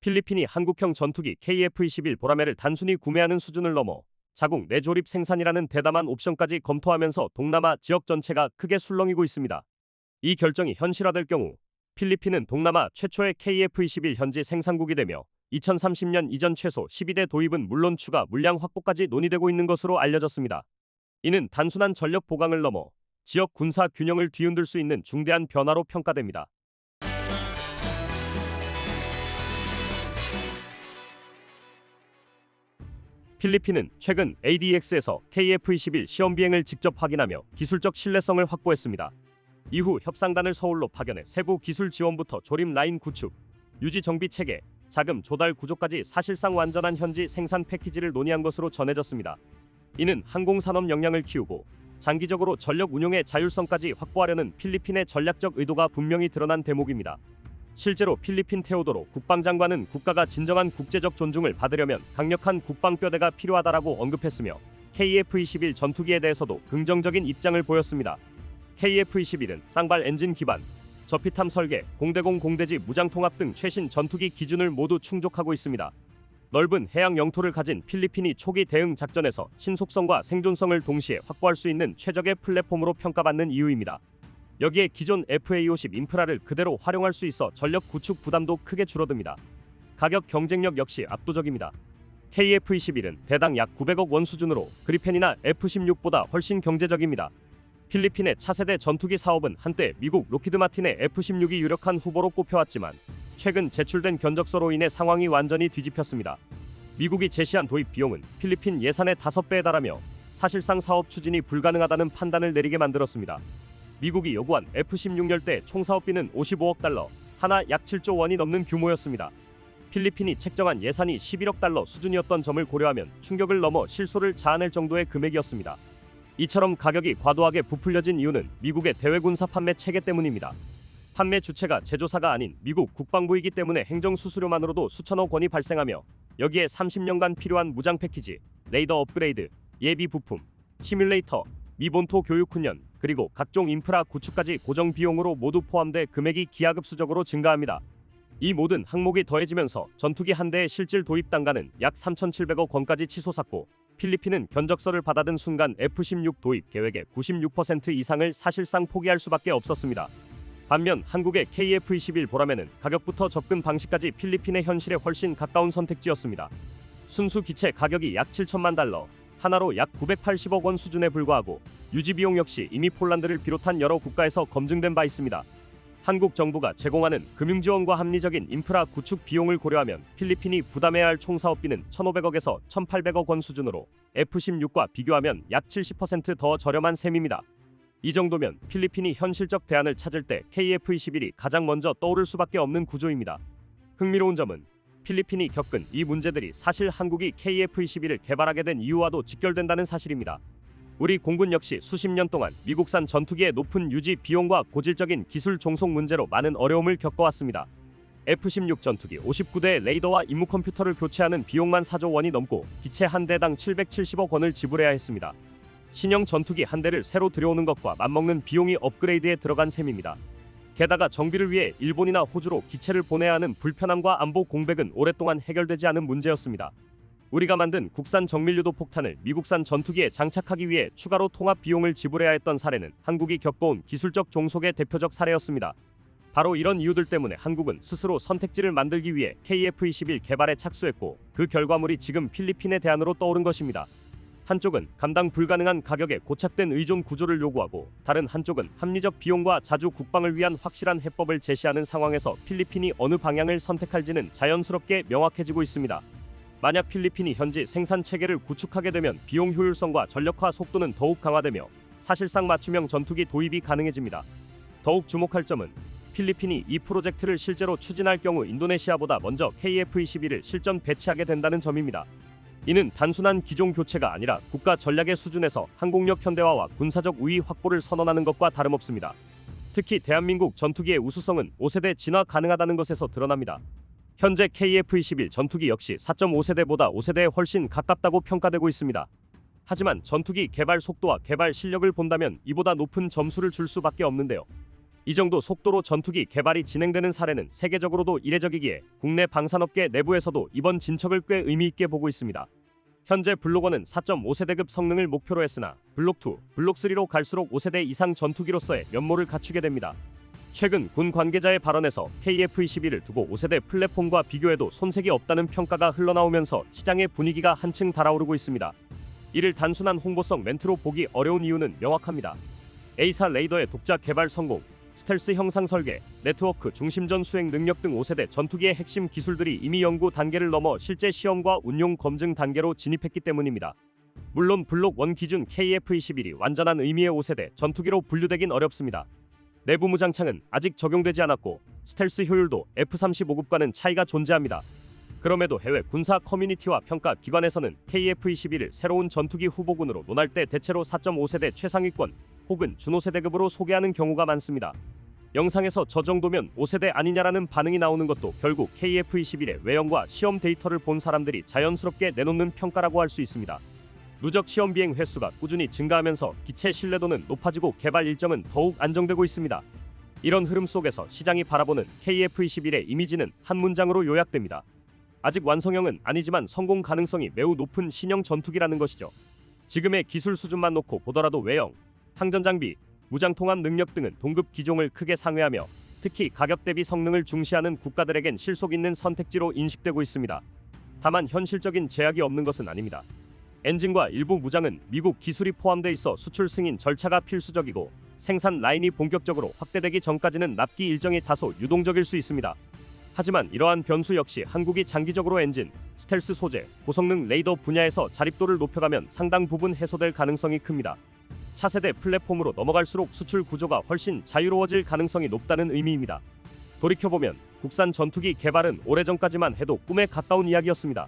필리핀이 한국형 전투기 KF-21 보라매를 단순히 구매하는 수준을 넘어 자국 내조립 생산이라는 대담한 옵션까지 검토하면서 동남아 지역 전체가 크게 술렁이고 있습니다. 이 결정이 현실화될 경우 필리핀은 동남아 최초의 KF-21 현지 생산국이 되며 2030년 이전 최소 12대 도입은 물론 추가 물량 확보까지 논의되고 있는 것으로 알려졌습니다. 이는 단순한 전력 보강을 넘어 지역 군사 균형을 뒤흔들 수 있는 중대한 변화로 평가됩니다. 필리핀은 최근 ADX에서 KF-21 시험 비행을 직접 확인하며 기술적 신뢰성을 확보했습니다. 이후 협상단을 서울로 파견해 세부 기술 지원부터 조립 라인 구축, 유지 정비 체계, 자금 조달 구조까지 사실상 완전한 현지 생산 패키지를 논의한 것으로 전해졌습니다. 이는 항공산업 역량을 키우고 장기적으로 전력 운용의 자율성까지 확보하려는 필리핀의 전략적 의도가 분명히 드러난 대목입니다. 실제로 필리핀 테오도로 국방장관은 국가가 진정한 국제적 존중을 받으려면 강력한 국방뼈대가 필요하다라고 언급했으며 KF-21 전투기에 대해서도 긍정적인 입장을 보였습니다. KF-21은 쌍발 엔진 기반, 저피탐 설계, 공대공 공대지 무장 통합 등 최신 전투기 기준을 모두 충족하고 있습니다. 넓은 해양 영토를 가진 필리핀이 초기 대응 작전에서 신속성과 생존성을 동시에 확보할 수 있는 최적의 플랫폼으로 평가받는 이유입니다. 여기에 기존 FA-50 인프라를 그대로 활용할 수 있어 전력 구축 부담도 크게 줄어듭니다. 가격 경쟁력 역시 압도적입니다. KF-21은 대당 약 900억 원 수준으로 그리펜이나 F-16보다 훨씬 경제적입니다. 필리핀의 차세대 전투기 사업은 한때 미국 로키드 마틴의 F-16이 유력한 후보로 꼽혀왔지만 최근 제출된 견적서로 인해 상황이 완전히 뒤집혔습니다. 미국이 제시한 도입 비용은 필리핀 예산의 5배에 달하며 사실상 사업 추진이 불가능하다는 판단을 내리게 만들었습니다. 미국이 요구한 F-16 열대 총사업비는 55억 달러, 하나 약 7조 원이 넘는 규모였습니다. 필리핀이 책정한 예산이 11억 달러 수준이었던 점을 고려하면 충격을 넘어 실소를 자아낼 정도의 금액이었습니다. 이처럼 가격이 과도하게 부풀려진 이유는 미국의 대외군사 판매 체계 때문입니다. 판매 주체가 제조사가 아닌 미국 국방부이기 때문에 행정 수수료만으로도 수천억 원이 발생하며 여기에 30년간 필요한 무장 패키지, 레이더 업그레이드, 예비 부품, 시뮬레이터, 미본토 교육 훈련, 그리고 각종 인프라 구축까지 고정 비용으로 모두 포함돼 금액이 기하급수적으로 증가합니다. 이 모든 항목이 더해지면서 전투기 한 대의 실질 도입 단가는 약 3,700억 원까지 치솟았고 필리핀은 견적서를 받아든 순간 F-16 도입 계획의 96% 이상을 사실상 포기할 수밖에 없었습니다. 반면 한국의 KF-21 보라매는 가격부터 접근 방식까지 필리핀의 현실에 훨씬 가까운 선택지였습니다. 순수 기체 가격이 약 7천만 달러, 하나로 약 980억 원 수준에 불과하고 유지 비용 역시 이미 폴란드를 비롯한 여러 국가에서 검증된 바 있습니다. 한국 정부가 제공하는 금융지원과 합리적인 인프라 구축 비용을 고려하면 필리핀이 부담해야 할 총사업비는 1,500억에서 1,800억 원 수준으로 F-16과 비교하면 약 70% 더 저렴한 셈입니다. 이 정도면 필리핀이 현실적 대안을 찾을 때 KF-21이 가장 먼저 떠오를 수밖에 없는 구조입니다. 흥미로운 점은 필리핀이 겪은 이 문제들이 사실 한국이 KF-21을 개발하게 된 이유와도 직결된다는 사실입니다. 우리 공군 역시 수십 년 동안 미국산 전투기의 높은 유지 비용과 고질적인 기술 종속 문제로 많은 어려움을 겪어왔습니다. F-16 전투기 59대의 레이더와 임무 컴퓨터를 교체하는 비용만 4조 원이 넘고 기체 한 대당 770억 원을 지불해야 했습니다. 신형 전투기 한 대를 새로 들여오는 것과 맞먹는 비용이 업그레이드에 들어간 셈입니다. 게다가 정비를 위해 일본이나 호주로 기체를 보내야 하는 불편함과 안보 공백은 오랫동안 해결되지 않은 문제였습니다. 우리가 만든 국산 정밀유도 폭탄을 미국산 전투기에 장착하기 위해 추가로 통합 비용을 지불해야 했던 사례는 한국이 겪어온 기술적 종속의 대표적 사례였습니다. 바로 이런 이유들 때문에 한국은 스스로 선택지를 만들기 위해 KF-21 개발에 착수했고 그 결과물이 지금 필리핀의 대안으로 떠오른 것입니다. 한쪽은 감당 불가능한 가격에 고착된 의존 구조를 요구하고 다른 한쪽은 합리적 비용과 자주 국방을 위한 확실한 해법을 제시하는 상황에서 필리핀이 어느 방향을 선택할지는 자연스럽게 명확해지고 있습니다. 만약 필리핀이 현지 생산 체계를 구축하게 되면 비용 효율성과 전력화 속도는 더욱 강화되며 사실상 맞춤형 전투기 도입이 가능해집니다. 더욱 주목할 점은 필리핀이 이 프로젝트를 실제로 추진할 경우 인도네시아보다 먼저 KF-21을 실전 배치하게 된다는 점입니다. 이는 단순한 기종 교체가 아니라 국가 전략의 수준에서 항공력 현대화와 군사적 우위 확보를 선언하는 것과 다름없습니다. 특히 대한민국 전투기의 우수성은 5세대 진화 가능하다는 것에서 드러납니다. 현재 KF-21 전투기 역시 4.5세대보다 5세대에 훨씬 가깝다고 평가되고 있습니다. 하지만 전투기 개발 속도와 개발 실력을 본다면 이보다 높은 점수를 줄 수밖에 없는데요. 이 정도 속도로 전투기 개발이 진행되는 사례는 세계적으로도 이례적이기에 국내 방산업계 내부에서도 이번 진척을 꽤 의미 있게 보고 있습니다. 현재 블록1은 4.5세대급 성능을 목표로 했으나 블록2, 블록3로 갈수록 5세대 이상 전투기로서의 면모를 갖추게 됩니다. 최근 군 관계자의 발언에서 KF-21을 두고 5세대 플랫폼과 비교해도 손색이 없다는 평가가 흘러나오면서 시장의 분위기가 한층 달아오르고 있습니다. 이를 단순한 홍보성 멘트로 보기 어려운 이유는 명확합니다. A사 레이더의 독자 개발 성공, 스텔스 형상 설계, 네트워크 중심전 수행 능력 등 5세대 전투기의 핵심 기술들이 이미 연구 단계를 넘어 실제 시험과 운용 검증 단계로 진입했기 때문입니다. 물론 블록1 기준 KF-21이 완전한 의미의 5세대 전투기로 분류되긴 어렵습니다. 내부 무장창은 아직 적용되지 않았고 스텔스 효율도 F-35급과는 차이가 존재합니다. 그럼에도 해외 군사 커뮤니티와 평가 기관에서는 KF-21을 새로운 전투기 후보군으로 논할 때 대체로 4.5세대 최상위권 혹은 준호세대급으로 소개하는 경우가 많습니다. 영상에서 저 정도면 5세대 아니냐라는 반응이 나오는 것도 결국 KF-21의 외형과 시험 데이터를 본 사람들이 자연스럽게 내놓는 평가라고 할 수 있습니다. 누적 시험 비행 횟수가 꾸준히 증가하면서 기체 신뢰도는 높아지고 개발 일정은 더욱 안정되고 있습니다. 이런 흐름 속에서 시장이 바라보는 KF-21의 이미지는 한 문장으로 요약됩니다. 아직 완성형은 아니지만 성공 가능성이 매우 높은 신형 전투기라는 것이죠. 지금의 기술 수준만 놓고 보더라도 외형, 항전 장비, 무장 통합 능력 등은 동급 기종을 크게 상회하며 특히 가격 대비 성능을 중시하는 국가들에겐 실속 있는 선택지로 인식되고 있습니다. 다만 현실적인 제약이 없는 것은 아닙니다. 엔진과 일부 무장은 미국 기술이 포함돼 있어 수출 승인 절차가 필수적이고 생산 라인이 본격적으로 확대되기 전까지는 납기 일정이 다소 유동적일 수 있습니다. 하지만 이러한 변수 역시 한국이 장기적으로 엔진, 스텔스 소재, 고성능 레이더 분야에서 자립도를 높여가면 상당 부분 해소될 가능성이 큽니다. 차세대 플랫폼으로 넘어갈수록 수출 구조가 훨씬 자유로워질 가능성이 높다는 의미입니다. 돌이켜보면 국산 전투기 개발은 오래전까지만 해도 꿈에 가까운 이야기였습니다.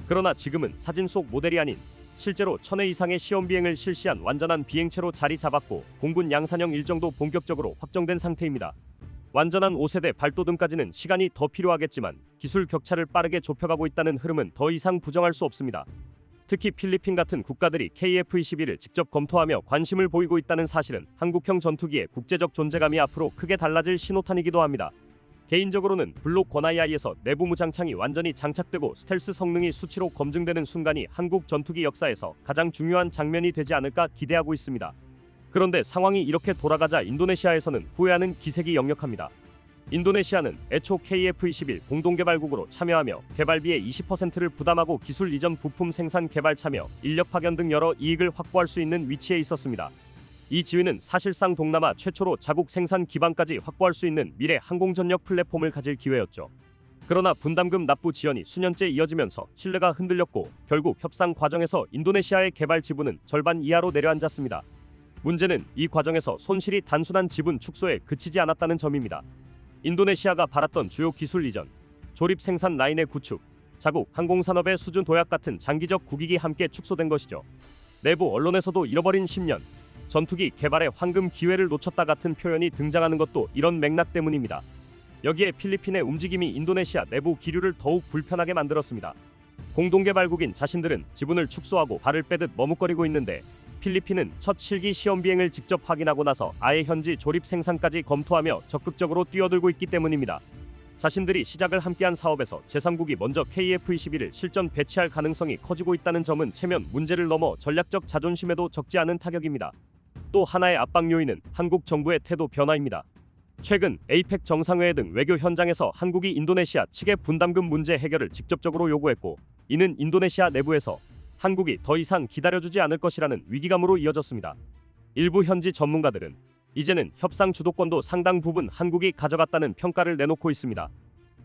그러나 지금은 사진 속 모델이 아닌 실제로 1000회 이상의 시험 비행을 실시한 완전한 비행체로 자리 잡았고 공군 양산형 일정도 본격적으로 확정된 상태입니다. 완전한 5세대 발돋움까지는 시간이 더 필요하겠지만 기술 격차를 빠르게 좁혀가고 있다는 흐름은 더 이상 부정할 수 없습니다. 특히 필리핀 같은 국가들이 KF-21을 직접 검토하며 관심을 보이고 있다는 사실은 한국형 전투기의 국제적 존재감이 앞으로 크게 달라질 신호탄이기도 합니다. 개인적으로는 블록 1II에서 내부 무장창이 완전히 장착되고 스텔스 성능이 수치로 검증되는 순간이 한국 전투기 역사에서 가장 중요한 장면이 되지 않을까 기대하고 있습니다. 그런데 상황이 이렇게 돌아가자 인도네시아에서는 후회하는 기색이 역력합니다. 인도네시아는 애초 KF-21 공동개발국으로 참여하며 개발비의 20%를 부담하고 기술 이전 부품 생산 개발 참여, 인력 파견 등 여러 이익을 확보할 수 있는 위치에 있었습니다. 이 지위는 사실상 동남아 최초로 자국 생산 기반까지 확보할 수 있는 미래 항공전력 플랫폼을 가질 기회였죠. 그러나 분담금 납부 지연이 수년째 이어지면서 신뢰가 흔들렸고 결국 협상 과정에서 인도네시아의 개발 지분은 절반 이하로 내려앉았습니다. 문제는 이 과정에서 손실이 단순한 지분 축소에 그치지 않았다는 점입니다. 인도네시아가 바랐던 주요 기술 이전, 조립 생산 라인의 구축, 자국 항공산업의 수준 도약 같은 장기적 국익이 함께 축소된 것이죠. 내부 언론에서도 잃어버린 10년, 전투기 개발의 황금 기회를 놓쳤다 같은 표현이 등장하는 것도 이런 맥락 때문입니다. 여기에 필리핀의 움직임이 인도네시아 내부 기류를 더욱 불편하게 만들었습니다. 공동개발국인 자신들은 지분을 축소하고 발을 빼듯 머뭇거리고 있는데 필리핀은 첫 실기 시험 비행을 직접 확인하고 나서 아예 현지 조립 생산까지 검토하며 적극적으로 뛰어들고 있기 때문입니다. 자신들이 시작을 함께한 사업에서 제3국이 먼저 KF-21을 실전 배치할 가능성이 커지고 있다는 점은 체면 문제를 넘어 전략적 자존심에도 적지 않은 타격입니다. 또 하나의 압박 요인은 한국 정부의 태도 변화입니다. 최근 APEC 정상회의 등 외교 현장에서 한국이 인도네시아 측의 분담금 문제 해결을 직접적으로 요구했고 이는 인도네시아 내부에서 한국이 더 이상 기다려주지 않을 것이라는 위기감으로 이어졌습니다. 일부 현지 전문가들은 이제는 협상 주도권도 상당 부분 한국이 가져갔다는 평가를 내놓고 있습니다.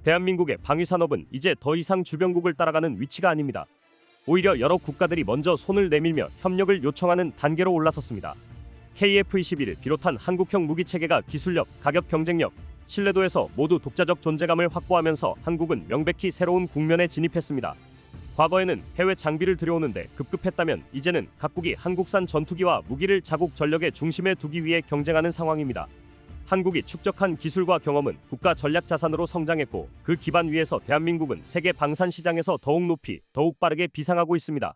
대한민국의 방위산업은 이제 더 이상 주변국을 따라가는 위치가 아닙니다. 오히려 여러 국가들이 먼저 손을 내밀며 협력을 요청하는 단계로 올라섰습니다. KF-21을 비롯한 한국형 무기체계가 기술력, 가격 경쟁력, 신뢰도에서 모두 독자적 존재감을 확보하면서 한국은 명백히 새로운 국면에 진입했습니다. 과거에는 해외 장비를 들여오는데 급급했다면 이제는 각국이 한국산 전투기와 무기를 자국 전력의 중심에 두기 위해 경쟁하는 상황입니다. 한국이 축적한 기술과 경험은 국가 전략 자산으로 성장했고 그 기반 위에서 대한민국은 세계 방산 시장에서 더욱 높이, 더욱 빠르게 비상하고 있습니다.